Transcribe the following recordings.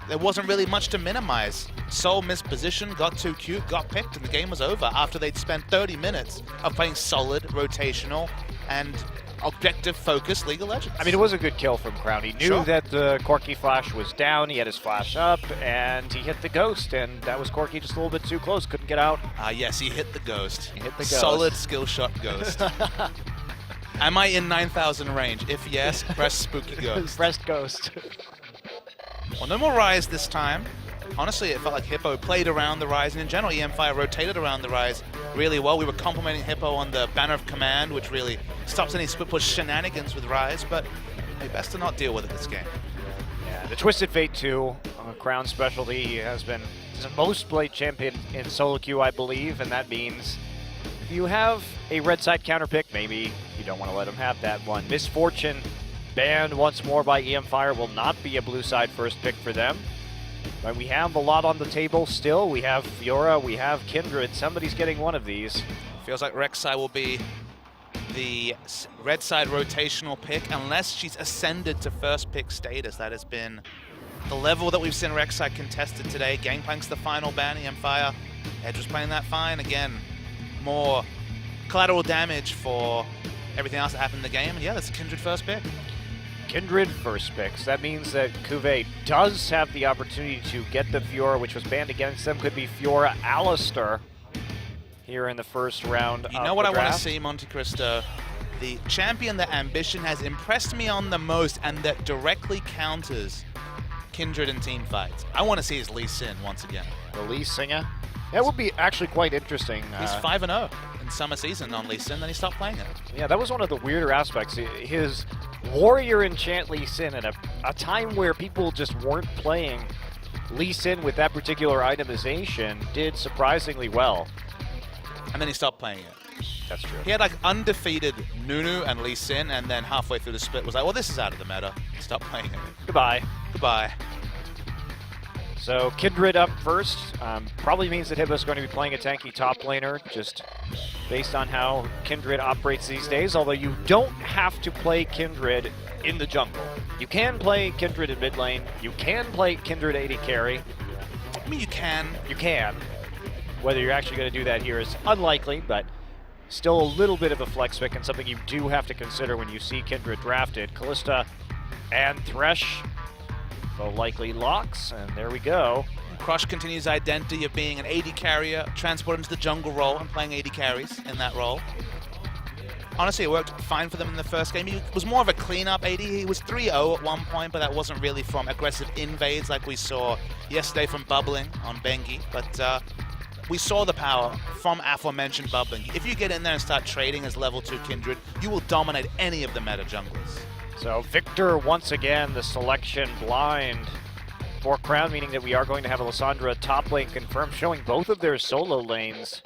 there wasn't really much to minimize. Soul missed position, got too cute, got picked, and the game was over after they'd spent 30 minutes of playing solid, rotational, and objective-focused League of Legends. I mean, it was a good kill from Crown. He knew that the Corki flash was down, he had his flash up, and he hit the Ghost, and that was Corki just a little bit too close, couldn't get out. Yes, he hit the Ghost. He hit the Ghost. Solid skill shot Ghost. Am I in 9,000 range? If yes, press Spooky Ghost. Press Ghost. Well, no more Rise this time. Honestly, it felt like Hippo played around the Rise, and in general, e-mFire rotated around the Rise really well. We were complimenting Hippo on the Banner of Command, which really stops any split push shenanigans with Rise, but maybe best to not deal with it this game. Yeah, the Twisted Fate 2, Crown specialty. He has been the most played champion in solo queue, I believe, and that means if you have a red side counter pick, maybe you don't want to let him have that one. Misfortune banned once more by e-mFire will not be a blue side first pick for them. But we have a lot on the table still. We have Fiora, we have Kindred. Somebody's getting one of these. Feels like Rek'Sai will be the red side rotational pick unless she's ascended to first pick status. That has been the level that we've seen Rek'Sai contested today. Gangplank's the final ban, e-mFire. Edge was playing that fine. Again, more collateral damage for everything else that happened in the game. And yeah, that's a Kindred first pick. Kindred first picks. That means that Cuvée does have the opportunity to get the Fiora, which was banned against them. Could be Fiora Alistar here in the first round. You know what I want to see, Monte Cristo? The champion that Ambition has impressed me on the most and that directly counters Kindred in team fights. I want to see his Lee Sin once again. The Lee Singer? That would be actually quite interesting. He's 5-0 in summer season on Lee Sin, then he stopped playing it. Yeah, that was one of the weirder aspects. His Warrior enchant Lee Sin at a time where people just weren't playing Lee Sin with that particular itemization did surprisingly well. And then he stopped playing it. That's true. He had like undefeated Nunu and Lee Sin, and then halfway through the split was like, well, this is out of the meta. Stop playing it. Goodbye. Goodbye. So Kindred up first. Probably means that Hippo's going to be playing a tanky top laner, just based on how Kindred operates these days, although you don't have to play Kindred in the jungle. You can play Kindred in mid lane. You can play Kindred AD carry. I mean, you can. You can. Whether you're actually going to do that here is unlikely, but still a little bit of a flex pick and something you do have to consider when you see Kindred drafted. Kalista and Thresh, both likely locks, and there we go. Crush continues identity of being an AD carrier, transported into the jungle role and playing AD carries in that role. Honestly, it worked fine for them in the first game. He was more of a cleanup AD. He was 3-0 at one point, but that wasn't really from aggressive invades like we saw yesterday from Bubbling on Bengi. But we saw the power from aforementioned Bubbling. If you get in there and start trading as level 2 Kindred, you will dominate any of the meta junglers. So Victor, once again, the selection blind for Crown, meaning that we are going to have a Lissandra top lane confirmed, showing both of their solo lanes.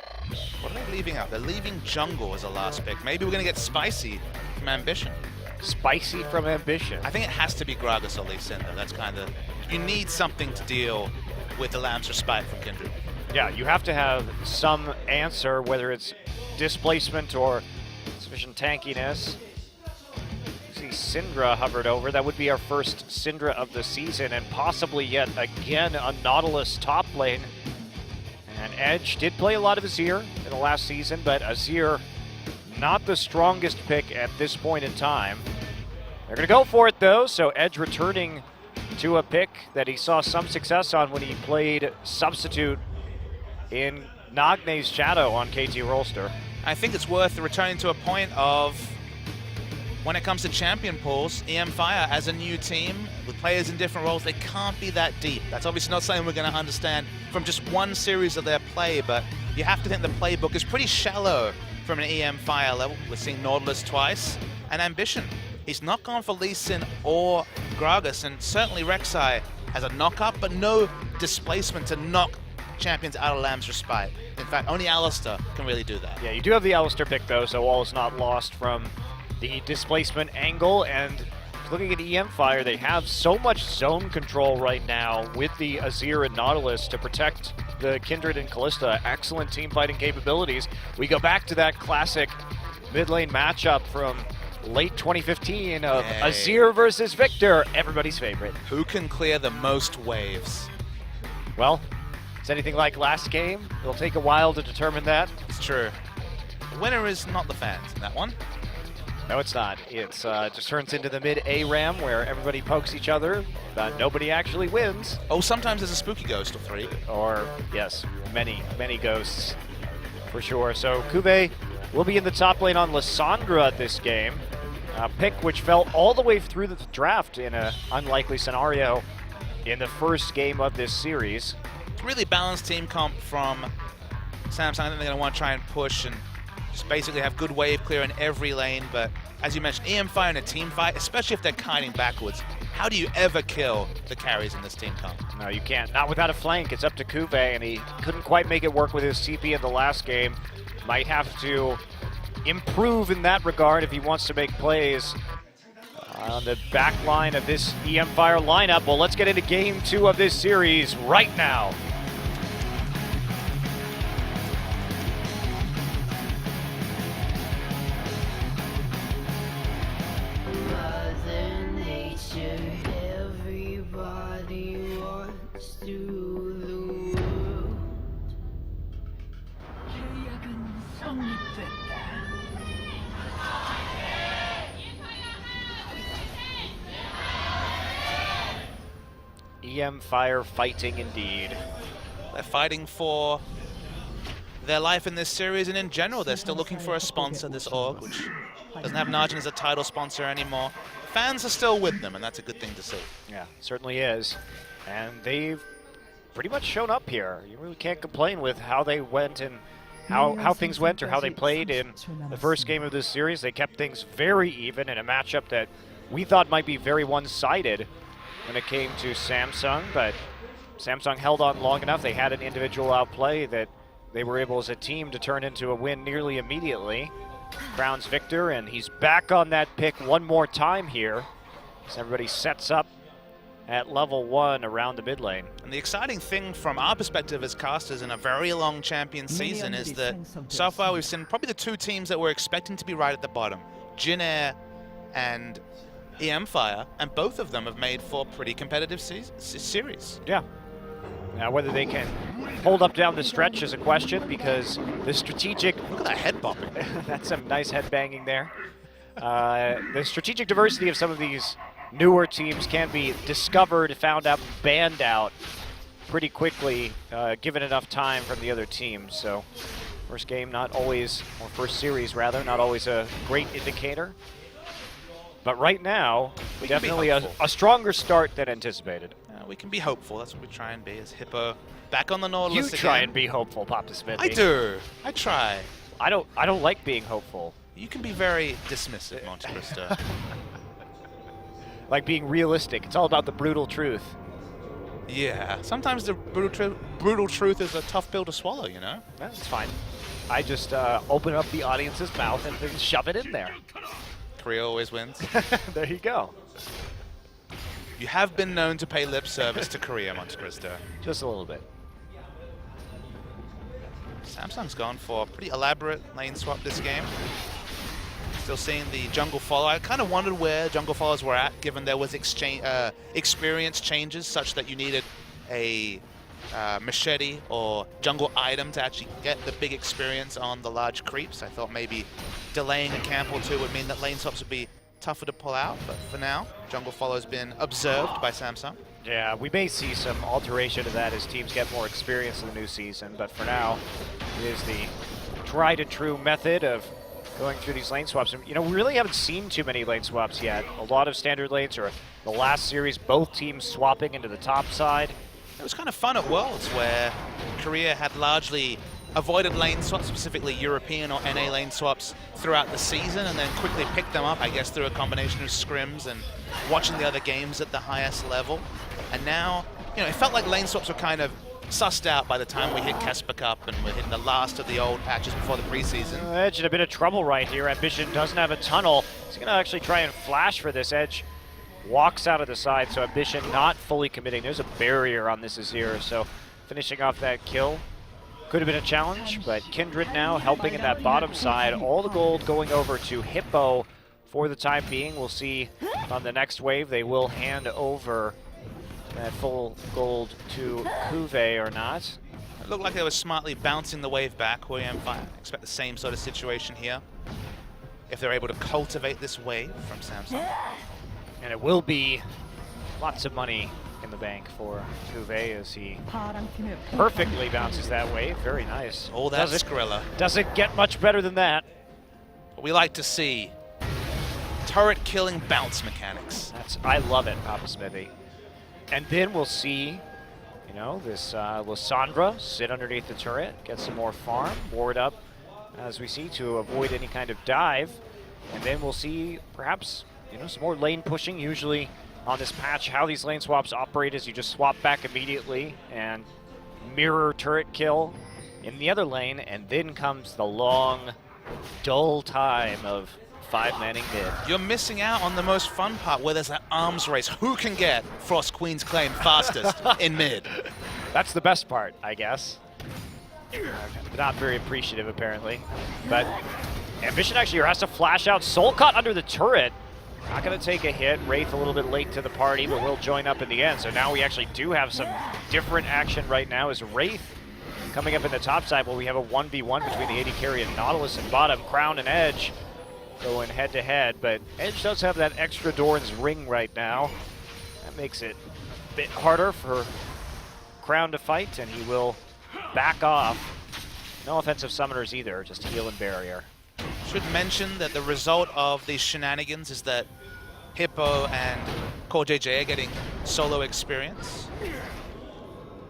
What are they leaving out? They're leaving jungle as a last pick. Maybe we're going to get Spicy from Ambition. Spicy from Ambition. I think it has to be Gragas or Lee Sin, though. That's kind of... You need something to deal with the Lamb's Respite from Kindred. Yeah, you have to have some answer, whether it's displacement or sufficient tankiness. Syndra hovered over. That would be our first Syndra of the season, and possibly yet again a Nautilus top lane. And Edge did play a lot of Azir in the last season, but Azir not the strongest pick at this point in time. They're going to go for it though, so Edge returning to a pick that he saw some success on when he played substitute in Nagne's Shadow on KT Rolster. I think it's worth returning to a point of when it comes to champion pools, e-mFire as a new team with players in different roles, they can't be that deep. That's obviously not something we're going to understand from just one series of their play, but you have to think the playbook is pretty shallow from an e-mFire level. We're seeing Nautilus twice, and Ambition. He's not gone for Lee Sin or Gragas, and certainly Rek'Sai has a knock-up, but no displacement to knock champions out of Lamb's Respite. In fact, only Alistar can really do that. Yeah, you do have the Alistar pick though, so all is not lost from the displacement angle, and looking at e-mFire, they have so much zone control right now with the Azir and Nautilus to protect the Kindred and Kalista. Excellent team fighting capabilities. We go back to that classic mid lane matchup from late 2015 of Azir versus Victor, everybody's favorite. Who can clear the most waves? Well, it's anything like last game. It'll take a while to determine that. It's true. The winner is not the fans in that one. No, it's not. It's just turns into the mid ARAM where everybody pokes each other, but nobody actually wins. Oh, sometimes there's a spooky ghost or 3. Or, yes, many ghosts for sure. So Kube will be in the top lane on Lissandra this game. A pick which fell all the way through the draft in an unlikely scenario in the first game of this series. Really balanced team comp from Samsung. I think they're going to want to try and push and just basically have good wave clear in every lane. But as you mentioned, e-mFire in a team fight, especially if they're kiting backwards, how do you ever kill the carries in this team comp? No, you can't. Not without a flank. It's up to Kube, and he couldn't quite make it work with his TP in the last game. Might have to improve in that regard if he wants to make plays on the back line of this e-mFire lineup. Well, let's get into game 2 of this series right now. e-mFire fighting indeed. They're fighting for their life in this series, and in general, they're still looking for a sponsor, this org, which doesn't have Najin as a title sponsor anymore. Fans are still with them, and that's a good thing to see. Yeah, certainly is. And they've pretty much shown up here. You really can't complain with how they went and how things went or how they played in the first game of this series. They kept things very even in a matchup that we thought might be very one-sided when it came to Samsung, but Samsung held on long enough. They had an individual outplay that they were able as a team to turn into a win nearly immediately. Crowns Victor, and he's back on that pick one more time here as everybody sets up at level 1 around the mid lane. And the exciting thing from our perspective as casters in a very long champion season is that so far we've seen probably the 2 teams that we're expecting to be right at the bottom, Jin Air and e-mFire, and both of them have made for pretty competitive series. Yeah. Now whether they can hold up down the stretch is a question, because the strategic... Look at that head bopping. That's some nice head banging there. The strategic diversity of some of these newer teams can be discovered, found out, banned out pretty quickly, given enough time from the other teams. So first game not always, or first series rather, not always a great indicator. But right now, definitely a stronger start than anticipated. We can be hopeful. That's what we try and be as Hippo back on the Nautilus again. You try and be hopeful, Papa Smith. I do. I try. I don't like being hopeful. You can be very dismissive, Monte Cristo. Like being realistic. It's all about the brutal truth. Yeah. Sometimes the brutal truth is a tough pill to swallow, you know? That's fine. I just open up the audience's mouth and then shove it in there. Korea always wins. There you go. You have been known to pay lip service to Korea, Monte Cristo. Just a little bit. Samsung's gone for a pretty elaborate lane swap this game. Still seeing the jungle follow. I kind of wondered where jungle follows were at, given there was experience changes such that you needed a machete or jungle item to actually get the big experience on the large creeps. I thought maybe delaying a camp or 2 would mean that lane swaps would be tougher to pull out, but for now, jungle follow has been observed by Samsung. Yeah, we may see some alteration to that as teams get more experience in the new season, but for now, it is the tried and true method of going through these lane swaps. And, you know, we really haven't seen too many lane swaps yet. A lot of standard lanes, or the last series, both teams swapping into the top side. It was kind of fun at Worlds where Korea had largely avoided lane swaps, specifically European or NA lane swaps throughout the season, and then quickly picked them up, I guess, through a combination of scrims and watching the other games at the highest level. And now, you know, it felt like lane swaps were kind of sussed out by the time we hit Kesper Cup and we're hitting the last of the old patches before the preseason. Edge in a bit of trouble right here. Ambition doesn't have a tunnel. He's going to actually try and flash for this. Edge walks out of the side, so Ambition not fully committing. There's a barrier on this Azir, so finishing off that kill could have been a challenge, but Kindred now helping in that bottom side. All the gold going over to Hippo for the time being. We'll see on the next wave they will hand over that full gold to Cuvée or not. It looked like they were smartly bouncing the wave back. e-mFire expect the same sort of situation here if they're able to cultivate this wave from Samsung. And it will be lots of money in the bank for Cuvée as he perfectly bounces that wave. Very nice. Oh, that's Skrilla. Doesn't get much better than that. What we like to see, turret killing bounce mechanics. I love it, Papa Smithy. And then we'll see, you know, this Lysandra sit underneath the turret, get some more farm, ward up, as we see, to avoid any kind of dive. And then we'll see perhaps, you know, some more lane pushing. Usually on this patch, how these lane swaps operate is you just swap back immediately and mirror turret kill in the other lane, and then comes the long, dull time of 5-manning mid. You're missing out on the most fun part where there's that arms race. Who can get Frost Queen's claim fastest in mid? That's the best part, I guess. Not very appreciative, apparently. But Ambition actually has to flash out. Soul caught under the turret. Not going to take a hit. Wraith a little bit late to the party, but will join up in the end. So now we actually do have some different action right now as Wraith coming up in the top side, where we have a 1v1 between the AD carry and Nautilus in bottom. Crown and Edge going head-to-head, but Edge does have that extra Doran's ring right now. That makes it a bit harder for Crown to fight, and he will back off. No offensive summoners either, just heal and barrier. Should mention that the result of these shenanigans is that Hippo and CoreJJ are getting solo experience.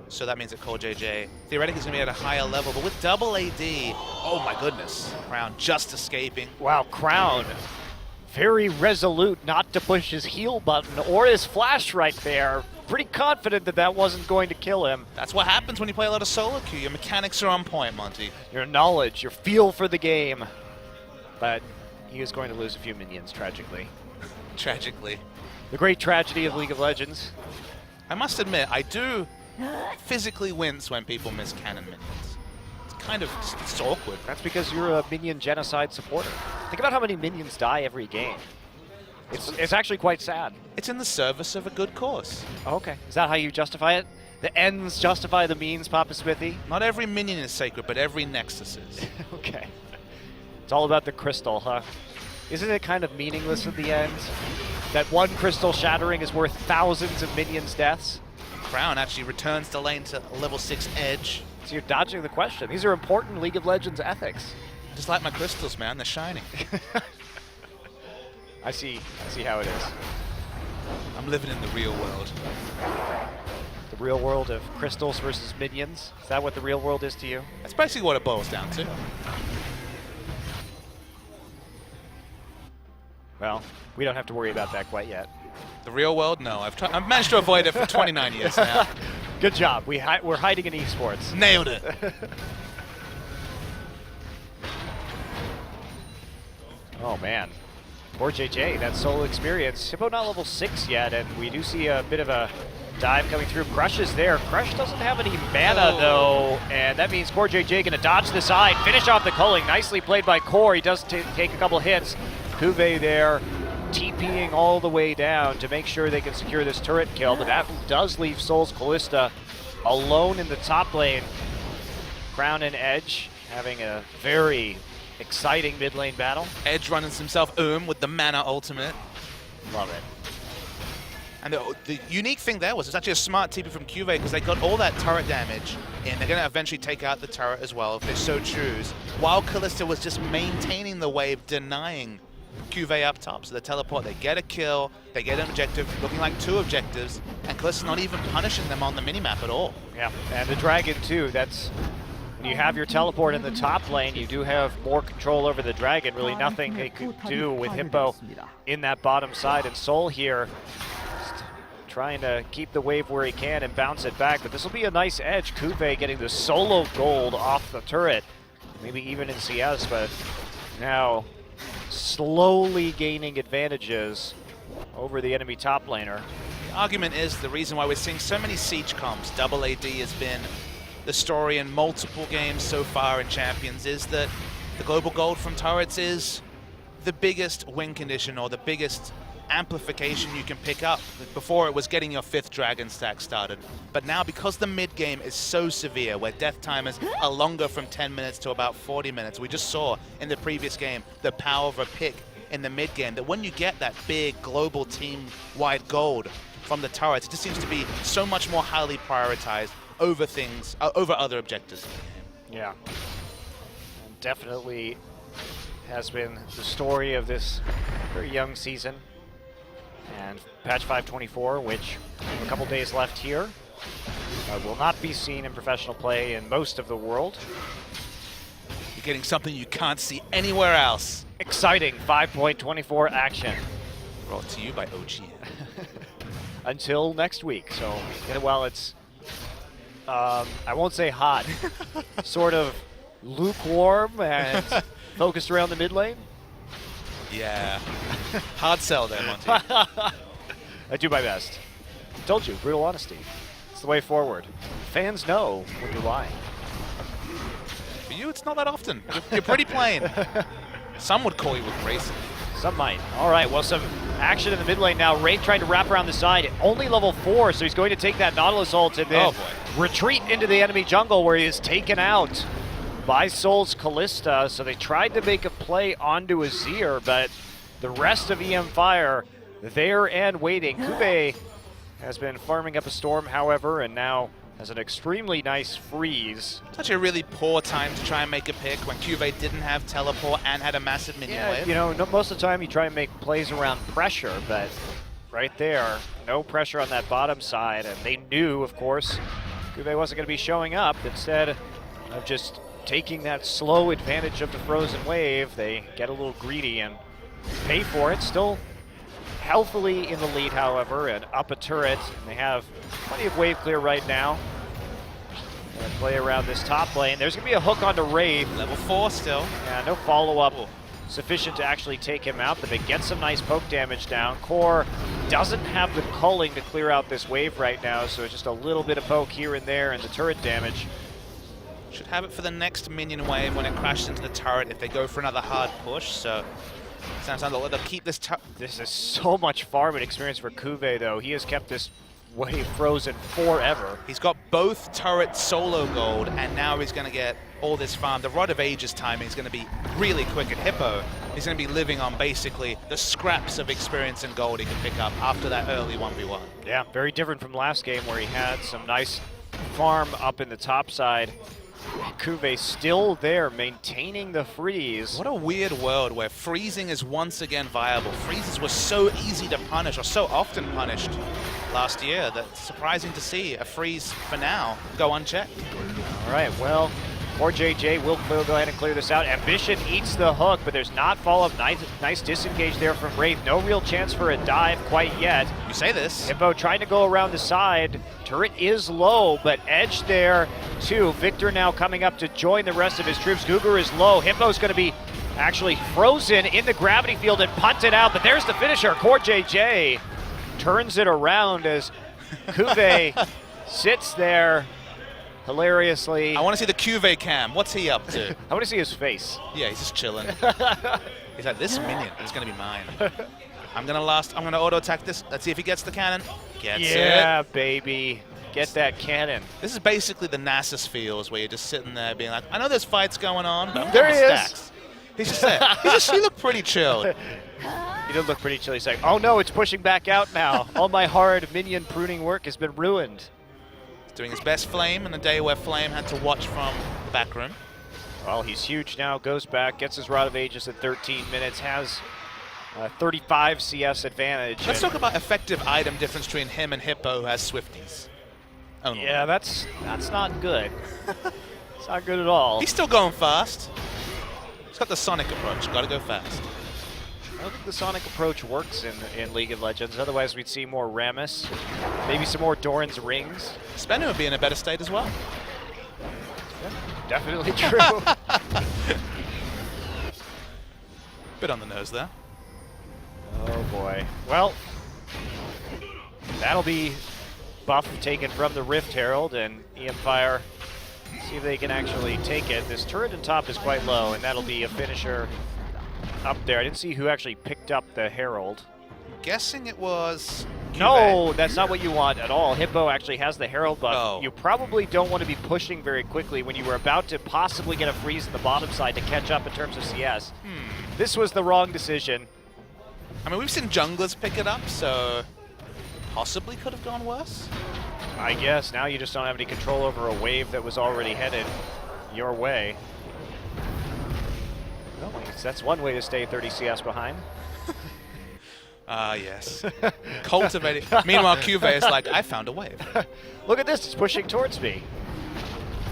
So that means that CoreJJ theoretically is going to be at a higher level, but with double AD, oh my goodness, Crown just escaping. Wow, Crown very resolute not to push his heal button or his flash right there. Pretty confident that that wasn't going to kill him. That's what happens when you play a lot of solo queue. Your mechanics are on point, Monty. Your knowledge, your feel for the game. But he is going to lose a few minions, tragically. Tragically. The great tragedy of League of Legends. I must admit, I do physically wince when people miss cannon minions. It's kind of, it's awkward. That's because you're a minion genocide supporter. Think about how many minions die every game. It's actually quite sad. It's in the service of a good cause. Oh, okay. Is that how you justify it? The ends justify the means, Papa Smithy? Not every minion is sacred, but every Nexus is. Okay. It's all about the crystal, huh? Isn't it kind of meaningless at the end? That one crystal shattering is worth thousands of minions' deaths? Crown actually returns the lane to level 6 Edge. So you're dodging the question. These are important League of Legends ethics. Just like my crystals, man. They're shining. I see how it is. I'm living in the real world. The real world of crystals versus minions? Is that what the real world is to you? That's basically what it boils down to. Well, we don't have to worry about that quite yet. The real world? No. I've managed to avoid it for 29 years now. Good job. We're hiding in esports. Nailed it. Oh, man. Poor JJ, that solo experience. Hippo not level 6 yet, and we do see a bit of a dive coming through. Crush is there. Crush doesn't have any mana, though, and that means CoreJJ going to dodge the side, finish off the culling. Nicely played by Core. He does take a couple hits. Cuvée there, TPing all the way down to make sure they can secure this turret kill, but that does leave Soul's Callista alone in the top lane. Crown and Edge having a very exciting mid lane battle. Edge running himself with the mana ultimate. Love it. And the unique thing there was it's actually a smart TP from Cuvée because they got all that turret damage in. They're going to eventually take out the turret as well if they so choose, while Callista was just maintaining the wave, denying Cuvée up top. So they teleport, they get a kill, they get an objective, looking like 2 objectives, and Callista's not even punishing them on the minimap at all. Yeah, and the dragon too, that's, when you have your teleport in the top lane, you do have more control over the dragon. Really nothing they could do with Hippo in that bottom side, and Soul here just trying to keep the wave where he can and bounce it back, but this will be a nice edge. Cuvée getting the solo gold off the turret, maybe even in CS, but now slowly gaining advantages over the enemy top laner. The argument is the reason why we're seeing so many siege comps. Double AD has been the story in multiple games so far in Champions, is that the global gold from turrets is the biggest win condition or the biggest amplification you can pick up. Before it was getting your 5th dragon stack started, but now because the mid game is so severe, where death timers are longer from 10 minutes to about 40 minutes, we just saw in the previous game the power of a pick in the mid game, that when you get that big global team-wide gold from the turrets, it just seems to be so much more highly prioritized over things, over other objectives. Yeah, and definitely has been the story of this very young season. And patch 524, which a couple days left here, will not be seen in professional play in most of the world. You're getting something you can't see anywhere else. Exciting 5.24 action. Brought to you by OGN. Until next week. So, while it's, I won't say hot, sort of lukewarm and focused around the mid lane. Yeah. Hard sell there, Monty. I do my best. Told you, brutal honesty. It's the way forward. Fans know when you're lying. For you, it's not that often. You're pretty plain. Some would call you abrasive. Some might. All right, well, some action in the mid lane now. Wraith trying to wrap around the side. Only level 4, so he's going to take that Nautilus ult and then retreat into the enemy jungle where he is taken out by Soul's Callista. So they tried to make a play onto Azir, but the rest of eMFire there and waiting. Kube has been farming up a storm, however, and now has an extremely nice freeze. Such a really poor time to try and make a pick when Cuvée didn't have teleport and had a massive minion wave. You know, most of the time you try and make plays around pressure, but right there, no pressure on that bottom side, and they knew, of course, Cuvée wasn't going to be showing up. Instead of just taking that slow advantage of the frozen wave, they get a little greedy and pay for it. Still healthily in the lead, however, and up a turret. And they have plenty of wave clear right now. Gonna play around this top lane. There's gonna be a hook onto Wraith. Level 4 still. Yeah, no follow-up sufficient to actually take him out, but they get some nice poke damage down. Core doesn't have the culling to clear out this wave right now, so it's just a little bit of poke here and there and the turret damage. Should have it for the next minion wave when it crashes into the turret if they go for another hard push, so sounds like they'll keep this. This is so much farming experience for Cuvée, though. He has kept this wave frozen forever. He's got both turret solo gold, and now he's going to get all this farm. The Rod of Ages timing is going to be really quick at Hippo. He's going to be living on basically the scraps of experience and gold he can pick up after that early 1v1. Yeah, very different from last game where he had some nice farm up in the top side. Cuvée still there, maintaining the freeze. What a weird world where freezing is once again viable. Freezes were so easy to punish, or so often punished last year, that it's surprising to see a freeze for now go unchecked. All right, well, or JJ will go ahead and clear this out. Ambition eats the hook, but there's not follow-up. Nice disengage there from Wraith. No real chance for a dive quite yet. You say this. Hippo trying to go around the side. Turret is low, but Edge there too. Victor now coming up to join the rest of his troops. Gugur is low. Hippo's going to be actually frozen in the gravity field and punted out, but there's the finisher. Core JJ turns it around as Cuvée sits there hilariously. I want to see the Cuvée cam. What's he up to? I want to see his face. Yeah, he's just chilling. He's like, this minion is going to be mine. I'm going to auto attack this. Let's see if he gets the cannon. Gets it. Yeah, baby. Get that cannon. This is basically the Nasus feels where you're just sitting there being like, I know there's fights going on, but I'm there getting he stacks. is. He's just there. He looked pretty chilled. He did look pretty chill. He's like, oh no, it's pushing back out now. All my hard minion pruning work has been ruined. Doing his best Flame in a day where Flame had to watch from the back room. Well, he's huge now, goes back, gets his Rod of Ages at 13 minutes, has 35 CS advantage. Let's talk about effective item difference between him and Hippo, who has Swifties. Only. Yeah, that's not good. It's not good at all. He's still going fast. He's got the Sonic approach, gotta go fast. I don't think the Sonic approach works in League of Legends. Otherwise, we'd see more Rammus, maybe some more Doran's rings. Spenu would be in a better state as well. Yeah, definitely true. Bit on the nose there. Oh boy. Well, that'll be buff taken from the Rift Herald, and eMFire see if they can actually take it. This turret on top is quite low, and that'll be a finisher up there. I didn't see who actually picked up the Herald. Guessing it was No, that's not what you want at all. Hippo actually has the Herald buff. Oh. You probably don't want to be pushing very quickly when you were about to possibly get a freeze in the bottom side to catch up in terms of CS. This was the wrong decision. I mean, we've seen junglers pick it up, so possibly could have gone worse. I guess now you just don't have any control over a wave that was already headed your way. Well, I guess that's one way to stay 30 CS behind. Yes. Cultivating. Meanwhile, Cuvée is like, I found a wave. Look at this, it's pushing towards me.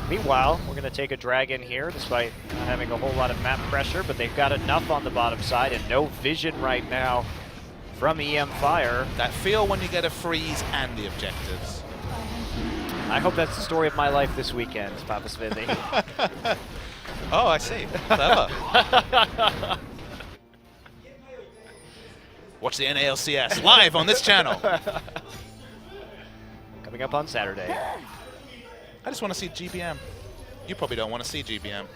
Meanwhile, we're going to take a dragon here, despite not having a whole lot of map pressure, but they've got enough on the bottom side and no vision right now from e-mFire. That feel when you get a freeze and the objectives. I hope that's the story of my life this weekend, Papa Smithy. Oh, I see. Clever. Watch the NALCS live on this channel. Coming up on Saturday. I just want to see GBM. You probably don't want to see GBM.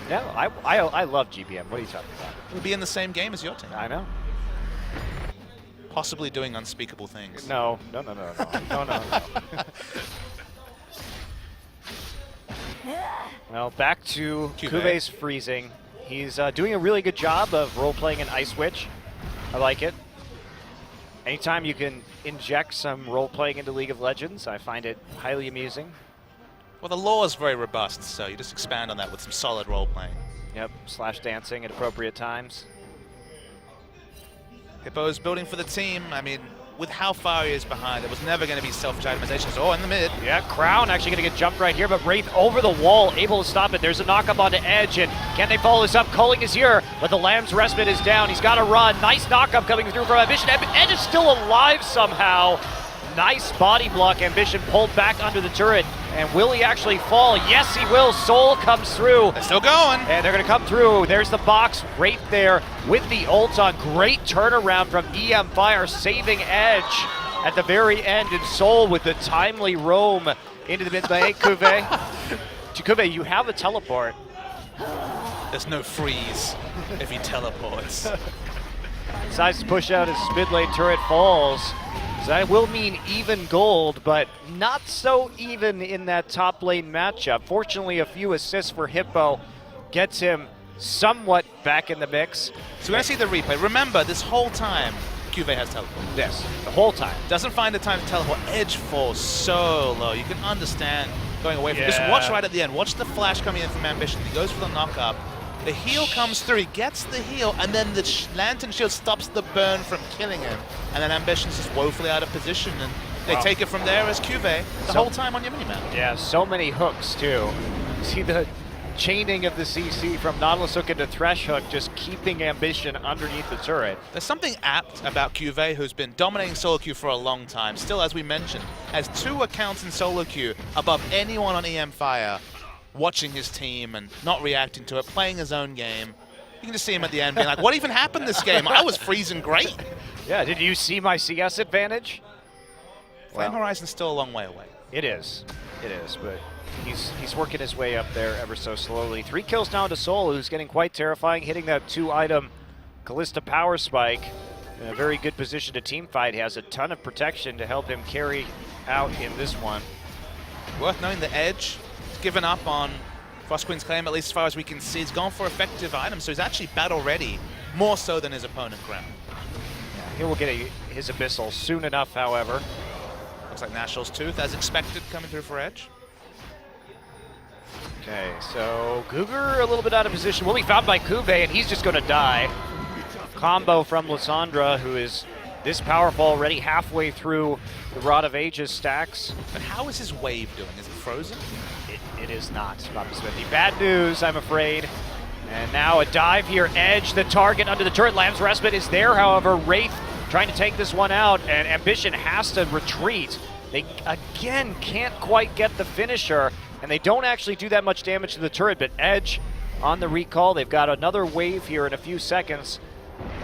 No, I love GBM. What are you talking about? We'll be in the same game as your team. I know. Possibly doing unspeakable things. No. Well, back to Cuvé's freezing. He's doing a really good job of role-playing an Ice Witch. I like it. Anytime you can inject some role-playing into League of Legends, I find it highly amusing. Well, the lore is very robust, so you just expand on that with some solid role-playing. Yep, slash dancing at appropriate times. Hippo's building for the team. I mean, with how far he is behind, there was never going to be self-itemization. Oh, in the mid. Yeah, Crown actually going to get jumped right here, but Wraith over the wall, able to stop it. There's a knock-up onto Edge, and can they follow this up? Culling is here, but the Lamb's Respite is down. He's got to run. Nice knock-up coming through from Ambition. Edge is still alive somehow. Nice body block. Ambition pulled back under the turret. And will he actually fall? Yes, he will. Soul comes through. They're still going. And they're going to come through. There's the box right there with the ult on. Great turnaround from e-mFire, saving Edge at the very end. And Soul with the timely roam into the mid lane. Cuvée, you have a teleport. There's no freeze if he teleports. Decides to push out as mid lane turret falls. So that will mean even gold, but not so even in that top lane matchup. Fortunately, a few assists for Hippo gets him somewhat back in the mix. So we're going to see the replay. Remember, this whole time, Cuvée has teleport. Yes, the whole time. Doesn't find the time to teleport. Edge falls so low. You can understand going away from Just watch right at the end. Watch the flash coming in from Ambition. He goes for the knock-up. The heal comes through, he gets the heal, and then the Lantern Shield stops the burn from killing him. And then Ambition's just woefully out of position, and they take it from there as Cuvée the whole time on your minimap. Yeah, so many hooks, too. See the chaining of the CC from Nautilus Hook into Thresh Hook, just keeping Ambition underneath the turret. There's something apt about Cuvée, who's been dominating solo queue for a long time. Still, as we mentioned, has 2 accounts in solo queue above anyone on e-mFire, watching his team and not reacting to it, playing his own game. You can just see him at the end being like, what even happened this game? I was freezing great. Yeah, did you see my CS advantage? Flame Horizon's still a long way away. It is, but he's working his way up there ever so slowly. 3 kills now to Soul, who's getting quite terrifying, hitting that 2-item Callista Power Spike. In a very good position to teamfight. He has a ton of protection to help him carry out in this one. Worth knowing the Edge given up on Frost Queen's claim, at least as far as we can see. He's gone for effective items, so he's actually battle ready, more so than his opponent, Crown. Yeah, he will get his Abyssal soon enough, however. Looks like National's Tooth, as expected, coming through for Edge. Okay, so Cougar a little bit out of position. Will be found by Cuvée, and he's just going to die. Combo from Lysandra, who is this powerful already, halfway through the Rod of Ages stacks. But how is his wave doing? Is it frozen? It is not, Papa Smithy. Bad news, I'm afraid. And now a dive here. Edge, the target under the turret. Lamb's Respite is there, however. Wraith trying to take this one out, and Ambition has to retreat. They, again, can't quite get the finisher, and they don't actually do that much damage to the turret, but Edge on the recall. They've got another wave here in a few seconds,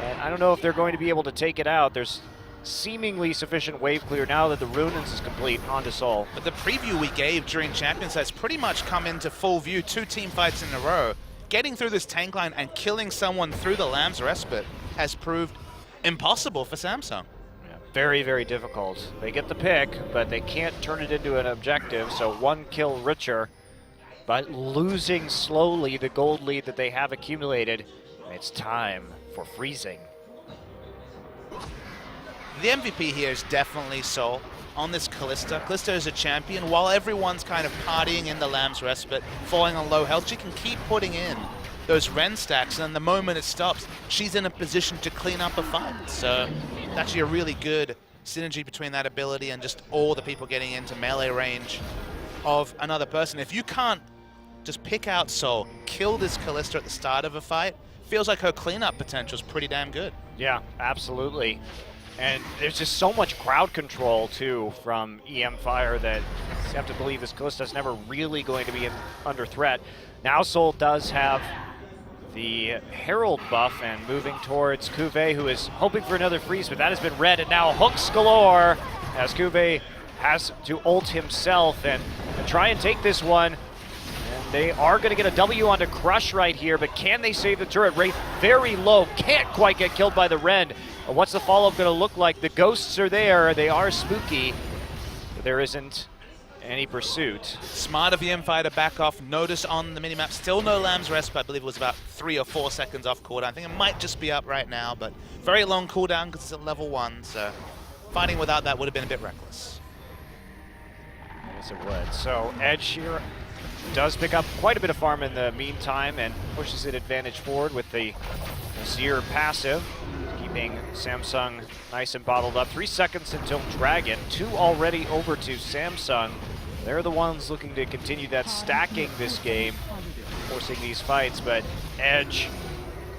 and I don't know if they're going to be able to take it out. There's seemingly sufficient wave clear now that the Runins is complete onto Soul. But the preview we gave during Champions has pretty much come into full view. 2 team fights in a row. getting through this tank line and killing someone through the Lamb's Respite has proved impossible for Samsung. Yeah, very, very difficult. They get the pick, but they can't turn it into an objective, so one kill richer, but losing slowly the gold lead that they have accumulated. It's time for freezing. The MVP here is definitely Sol on this Kalista. Kalista is a champion. While everyone's kind of partying in the Lamb's Respite, falling on low health, she can keep putting in those Ren stacks, and then the moment it stops, she's in a position to clean up a fight. So it's actually a really good synergy between that ability and just all the people getting into melee range of another person. If you can't just pick out Sol, kill this Kalista at the start of a fight, feels like her cleanup potential is pretty damn good. Yeah, absolutely. And there's just so much crowd control, too, from e-mFire that you have to believe this Kalista's never really going to be under threat. Now Sol does have the Herald buff and moving towards Cuvée, who is hoping for another freeze, but that has been read, and now hooks galore as Cuvée has to ult himself and try and take this one. And they are going to get a W onto Crush right here, but can they save the turret? Wraith very low, can't quite get killed by the Ren. What's the follow-up going to look like? The ghosts are there, they are spooky, but there isn't any pursuit. Smart of e-mFire to back off. Notice on the minimap, still no Lamb's Respite. I believe it was about 3 or 4 seconds off cooldown. I think it might just be up right now, but very long cooldown because it's at level 1, so fighting without that would have been a bit reckless. Yes, it would. So Edge here does pick up quite a bit of farm in the meantime and pushes it advantage forward with the Azir passive, keeping Samsung nice and bottled up. 3 seconds until Dragon, 2 already over to Samsung. They're the ones looking to continue that stacking this game, forcing these fights, but Edge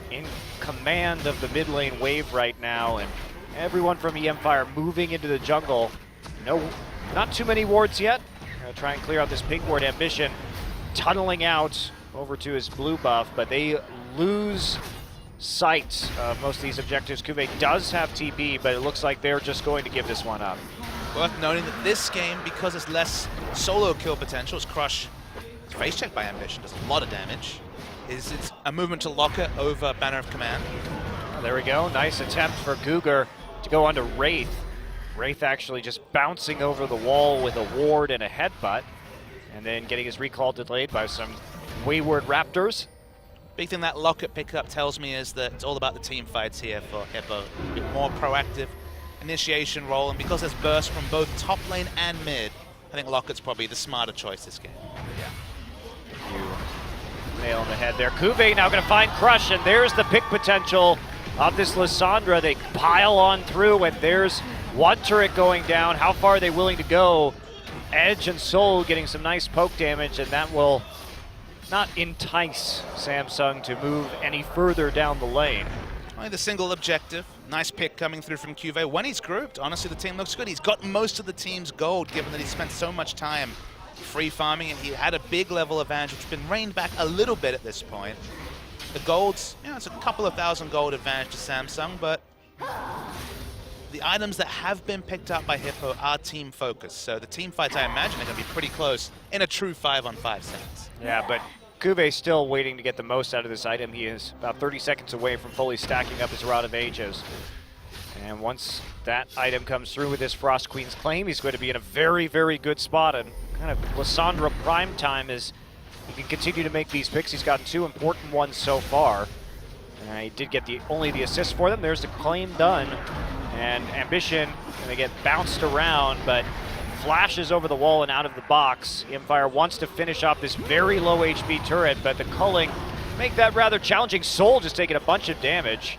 in command of the mid lane wave right now, and everyone from e-mFire moving into the jungle. No, not too many wards yet. Gonna try and clear out this pink ward. Ambition tunneling out over to his blue buff, but they lose sight of most of these objectives. Cuvée does have TP, but it looks like they're just going to give this one up. Worth noting that this game, because it's less solo kill potential, as Crush is face checked by Ambition, does a lot of damage, it's a movement to lock it over Banner of Command. Oh, there we go, nice attempt for Cougar to go onto Wraith. Wraith actually just bouncing over the wall with a ward and a headbutt, and then getting his recall delayed by some wayward Raptors. Big thing that Locket pickup tells me is that it's all about the team fights here for Hippo. A bit more proactive initiation role, and because there's burst from both top lane and mid, I think Locket's probably the smarter choice this game. Yeah. Nail on the head there. Cuvée now going to find Crush, and there's the pick potential of this Lissandra. They pile on through, and there's one turret going down. How far are they willing to go? Edge and Sol getting some nice poke damage, and that will not entice Samsung to move any further down the lane. Only the single objective. Nice pick coming through from Cuvée. When he's grouped, honestly, the team looks good. He's got most of the team's gold, given that he spent so much time free farming, and he had a big level advantage, which has been reined back a little bit at this point. The golds, it's a couple of thousand gold advantage to Samsung, but the items that have been picked up by Hippo are team focused. So the team fights, I imagine, are going to be pretty close in a true 5-on-5 sense. Yeah, but Cuvé's still waiting to get the most out of this item. He is about 30 seconds away from fully stacking up his Rod of Ages. And once that item comes through with his Frost Queen's Claim, he's going to be in a very, very good spot. And kind of Lissandra prime time as he can continue to make these picks. He's gotten 2 important ones so far. He did get only the assist for them. There's the claim done. And Ambition going to get bounced around, but flashes over the wall and out of the box. e-mFire wants to finish off this very low HP turret, but the culling make that rather challenging. Sol just taking a bunch of damage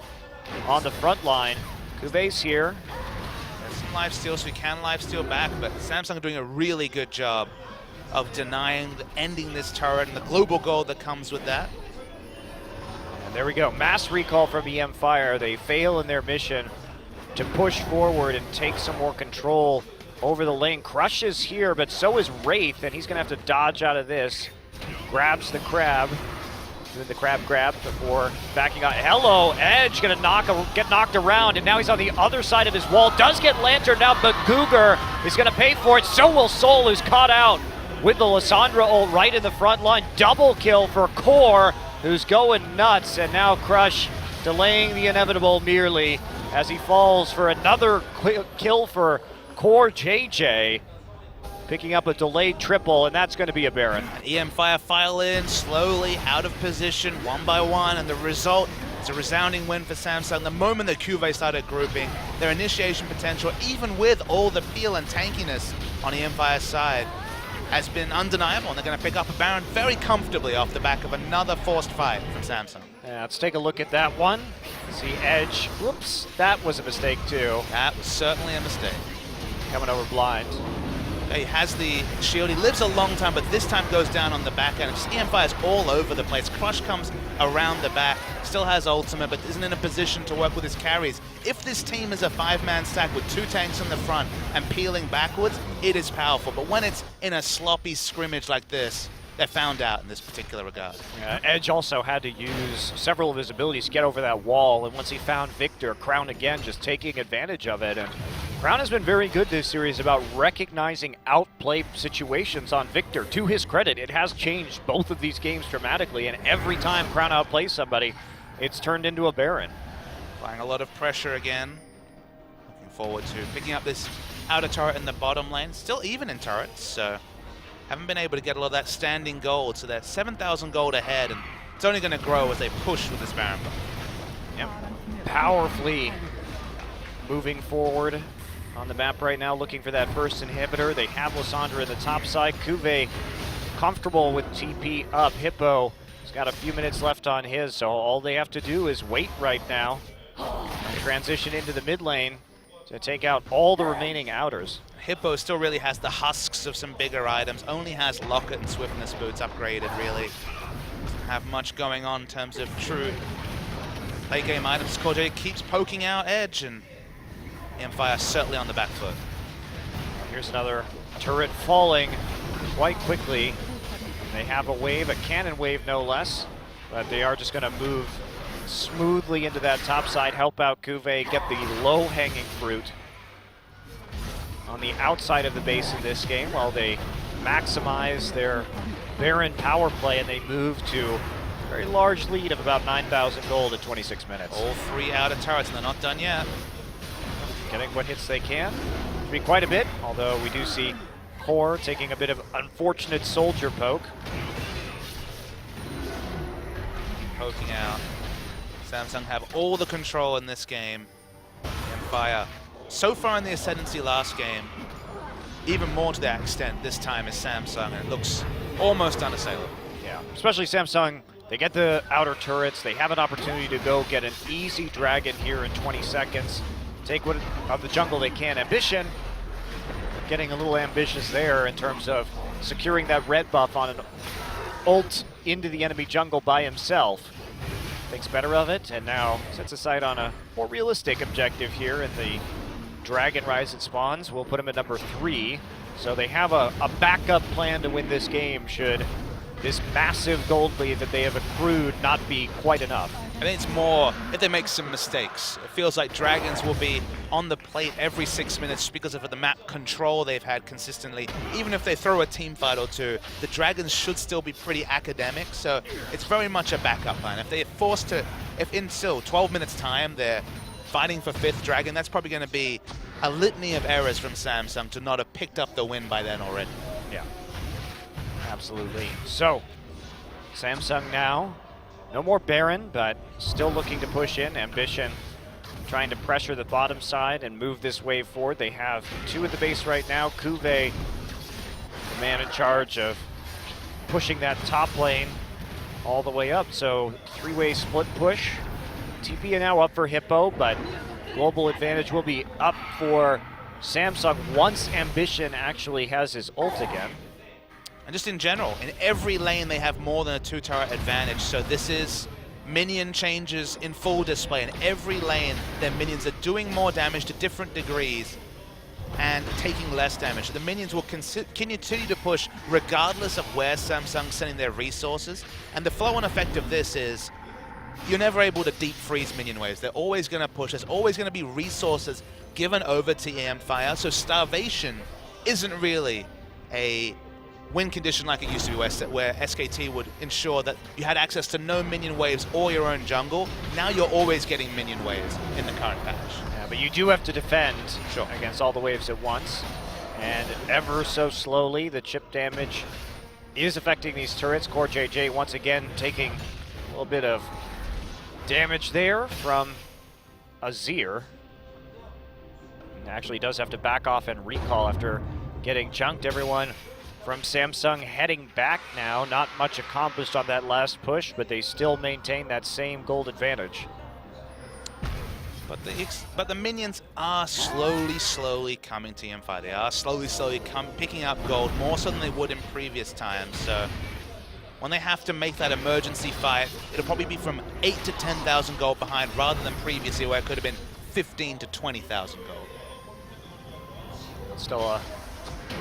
on the front line. Cuvé's here. There's some lifesteal, so we can lifesteal back, but Samsung are doing a really good job of denying, ending this turret and the global gold that comes with that. And there we go, mass recall from e-mFire. They fail in their mission to push forward and take some more control over the lane. Crush is here, but so is Wraith, and he's gonna have to dodge out of this. Grabs the crab, doing the crab grab before backing out. Hello, Edge gonna get knocked around, and now he's on the other side of his wall. Does get Lantern now, but Cougar is gonna pay for it. So will Sol, who's caught out with the Lissandra ult right in the front line. Double kill for Core. who's going nuts, and now Crush delaying the inevitable merely as he falls for another kill for Core JJ, picking up a delayed triple, and that's going to be a Baron. And e-mFire file in slowly out of position, one by one, and the result is a resounding win for Samsung. The moment that Cuvée started grouping, their initiation potential, even with all the feel and tankiness on e-mFire's side, has been undeniable, and they're going to pick up a Baron very comfortably off the back of another forced fight from Samsung. Yeah, let's take a look at that one. See Edge. Whoops, that was a mistake too. That was certainly a mistake. Coming over blind. He has the shield. He lives a long time, but this time goes down on the back end. Just e-mFire's all over the place. Crush comes around the back, still has ultimate, but isn't in a position to work with his carries. If this team is a 5-man stack with 2 tanks in the front and peeling backwards, it is powerful. But when it's in a sloppy scrimmage like this, they're found out in this particular regard. Edge also had to use several of his abilities to get over that wall, and once he found Victor, Crown again just taking advantage of it. And Crown has been very good this series about recognizing outplay situations on Victor. To his credit, it has changed both of these games dramatically, and every time Crown outplays somebody, it's turned into a Baron. Applying a lot of pressure again. Looking forward to picking up this outer turret in the bottom lane. Still even in turrets, so haven't been able to get a lot of that standing gold, so they're 7,000 gold ahead, and it's only going to grow as they push with this Baron. Yep. Powerfully moving forward on the map right now, looking for that first inhibitor. They have Lysandra in the top side. Cuvée comfortable with TP up. Hippo has got a few minutes left on his, so all they have to do is wait right now and transition into the mid lane to take out all the remaining outers. Hippo still really has the husks of some bigger items, only has Locket and Swiftness boots upgraded, really. Doesn't have much going on in terms of true late game items. Corday keeps poking out Edge, and e-mFire certainly on the back foot. Here's another turret falling quite quickly. They have a wave, a cannon wave no less, but they are just going to move smoothly into that top side, help out Cuvée, get the low-hanging fruit on the outside of the base in this game while they maximize their Baron power play, and they move to a very large lead of about 9,000 gold in 26 minutes. All 3 outer turrets, and they're not done yet. Getting what hits they can. Should be quite a bit, although we do see Core taking a bit of unfortunate soldier poke. Poking out. Samsung have all the control in this game. e-mFire, so far in the ascendancy last game, even more to that extent this time is Samsung, and it looks almost unassailable. Yeah, especially Samsung. They get the outer turrets. They have an opportunity to go get an easy dragon here in 20 seconds. Take what of the jungle they can. Ambition, getting a little ambitious there in terms of securing that red buff on an ult into the enemy jungle by himself. Thinks better of it, and now sets aside on a more realistic objective here in the Dragon Rise and Spawns. We'll put him at number 3. So they have a backup plan to win this game should this massive gold lead that they have accrued not be quite enough. I think it's more if they make some mistakes. It feels like Dragons will be on the plate every 6 minutes just because of the map control they've had consistently. Even if they throw a team fight or two, the Dragons should still be pretty academic, so it's very much a backup plan. If they're forced to, if in still 12 minutes time they're fighting for 5th Dragon, that's probably going to be a litany of errors from Samsung to not have picked up the win by then already. Yeah, absolutely. So, Samsung now, no more Baron, but still looking to push in. Ambition trying to pressure the bottom side and move this wave forward. They have 2 at the base right now. Cuvée, the man in charge of pushing that top lane all the way up. So 3-way split push. TP now up for Hippo, but global advantage will be up for Samsung once Ambition actually has his ult again. And just in general, in every lane they have more than a 2-turret advantage, so this is minion changes in full display. In every lane, their minions are doing more damage to different degrees and taking less damage. The minions will continue to push regardless of where Samsung's sending their resources, and the flow-on effect of this is you're never able to deep freeze minion waves. They're always going to push. There's always going to be resources given over to e-mFire, so starvation isn't really a win condition like it used to be, where SKT would ensure that you had access to no minion waves or your own jungle. Now you're always getting minion waves in the current patch. Yeah, but you do have to defend against all the waves at once. And ever so slowly, the chip damage is affecting these turrets. Core JJ once again taking a little bit of damage there from Azir. And actually does have to back off and recall after getting chunked. Everyone from Samsung heading back now. Not much accomplished on that last push, but they still maintain that same gold advantage. But the minions are slowly coming to e-mFire. They are slowly picking up gold, more so than they would in previous times. So when they have to make that emergency fight, it'll probably be from 8 to 10,000 gold behind, rather than previously where it could have been 15 to 20,000 gold. Still a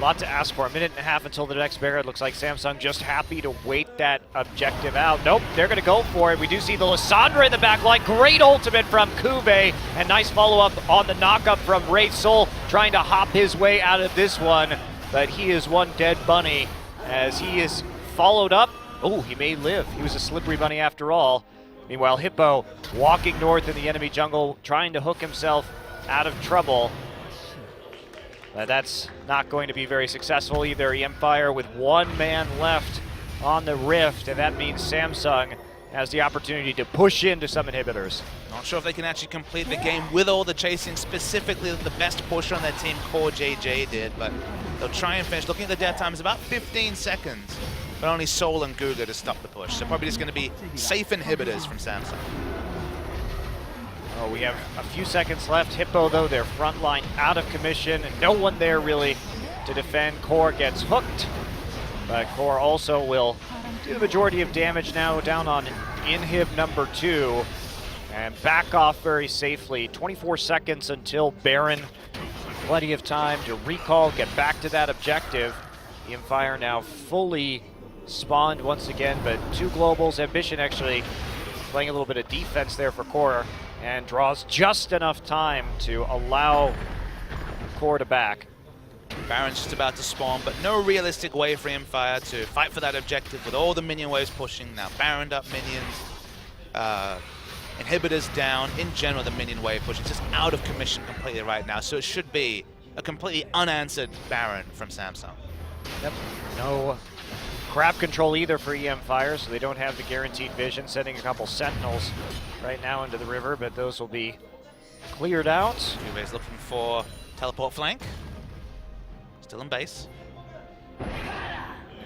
lot to ask for. A minute and a half until the next barrier. It looks like Samsung just happy to wait that objective out. Nope, they're going to go for it. We do see the Lissandra in the back line. Great ultimate from Kuve, and nice follow-up on the knock-up from Wraith Soul, trying to hop his way out of this one, but he is one dead bunny as he is followed up. Oh, he may live. He was a slippery bunny after all. Meanwhile, Hippo walking north in the enemy jungle, trying to hook himself out of trouble. That's not going to be very successful either. e-mFire with one man left on the Rift, and that means Samsung has the opportunity to push into some inhibitors. Not sure if they can actually complete the game with all the chasing, specifically the best pusher on their team, Core JJ, did, but they'll try and finish. Looking at the death time, it's about 15 seconds, but only Soul and Guga to stop the push. So probably just going to be safe inhibitors from Samsung. Oh, we have a few seconds left. Hippo, though, their front line out of commission, and no one there really to defend. Core gets hooked, but Core also will do the majority of damage now down on inhib number 2 and back off very safely. 24 seconds until Baron. Plenty of time to recall, get back to that objective. e-mFire now fully spawned once again, but 2 globals. Ambition actually playing a little bit of defense there for Core, and draws just enough time to allow Core to back. Baron's just about to spawn, but no realistic way for e-mFire to fight for that objective with all the minion waves pushing. Now Baron up minions, inhibitors down. In general, the minion wave push is just out of commission completely right now, so it should be a completely unanswered Baron from Samsung. Yep, no crab control either for e-mFire, so they don't have the guaranteed vision, sending a couple sentinels right now into the river, but those will be cleared out. Juve's looking for teleport flank. Still in base.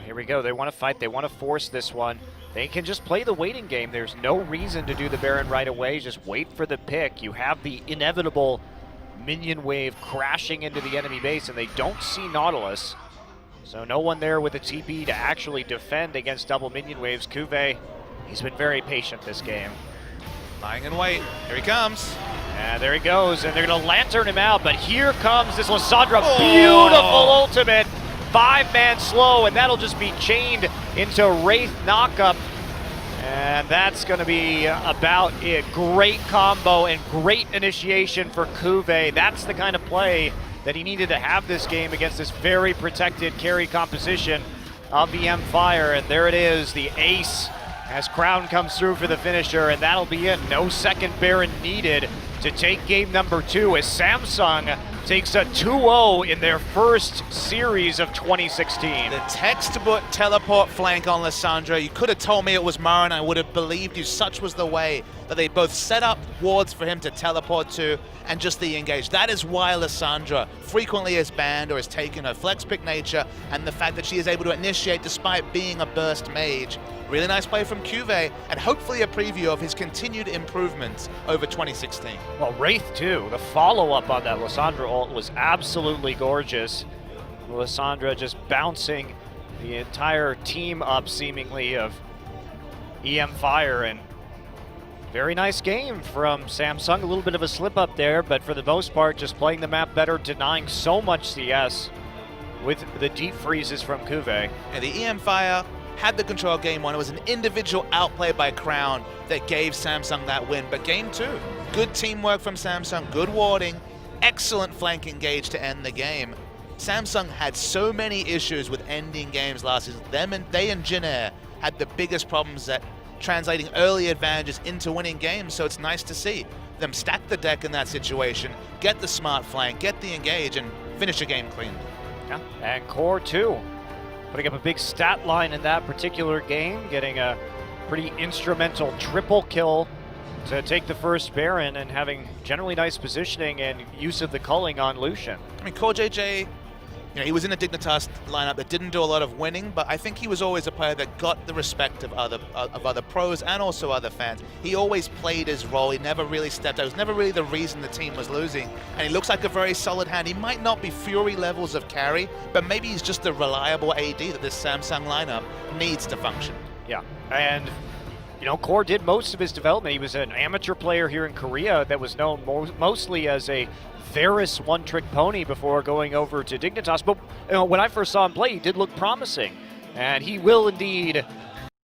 Here we go. They want to fight. They want to force this one. They can just play the waiting game. There's no reason to do the Baron right away. Just wait for the pick. You have the inevitable minion wave crashing into the enemy base, and they don't see Nautilus. So no one there with a TP to actually defend against double minion waves. Kuve, he's been very patient this game. Lying in wait. Here he comes. And there he goes, and they're going to lantern him out, but here comes this Lissandra. Beautiful ultimate. 5-man slow, and that'll just be chained into Wraith knockup. And that's going to be about it. Great combo and great initiation for Kuve. That's the kind of play that he needed to have this game against this very protected carry composition of e-mFire. And there it is, the ace as Crown comes through for the finisher, and that'll be it. No second Baron needed to take game number 2 as Samsung takes a 2-0 in their first series of 2016. The textbook teleport flank on Lissandra. You could have told me it was Marin, I would have believed you. Such was the way that they both set up wards for him to teleport to and just the engage. That is why Lissandra frequently is banned or is taken her flex pick nature, and the fact that she is able to initiate despite being a burst mage. Really nice play from Kuve, and hopefully a preview of his continued improvements over 2016. Well, Wraith too. The follow-up on that Lissandra ult was absolutely gorgeous. Lissandra just bouncing the entire team up seemingly of e-mFire, and very nice game from Samsung. A little bit of a slip up there, but for the most part just playing the map better, denying so much CS with the deep freezes from Kuve. And the e-mFire had the control game 1. It was an individual outplay by Crown that gave Samsung that win. But game 2, good teamwork from Samsung, good warding, excellent flank engage to end the game. Samsung had so many issues with ending games last season. They and Jin Air had the biggest problems at translating early advantages into winning games, so it's nice to see them stack the deck in that situation, get the smart flank, get the engage, and finish a game clean. Yeah, and Core too, putting up a big stat line in that particular game, getting a pretty instrumental triple kill to take the first Baron and having generally nice positioning and use of the culling on Lucian. I mean, Core JJ, he was in a Dignitas lineup that didn't do a lot of winning, but I think he was always a player that got the respect of other pros and also other fans. He always played his role. He never really stepped out. It was never really the reason the team was losing. And he looks like a very solid hand. He might not be Fury levels of carry, but maybe he's just the reliable AD that this Samsung lineup needs to function. Yeah, and Core did most of his development. He was an amateur player here in Korea that was known mostly as a Varus one-trick pony before going over to Dignitas. But when I first saw him play, he did look promising. And he will indeed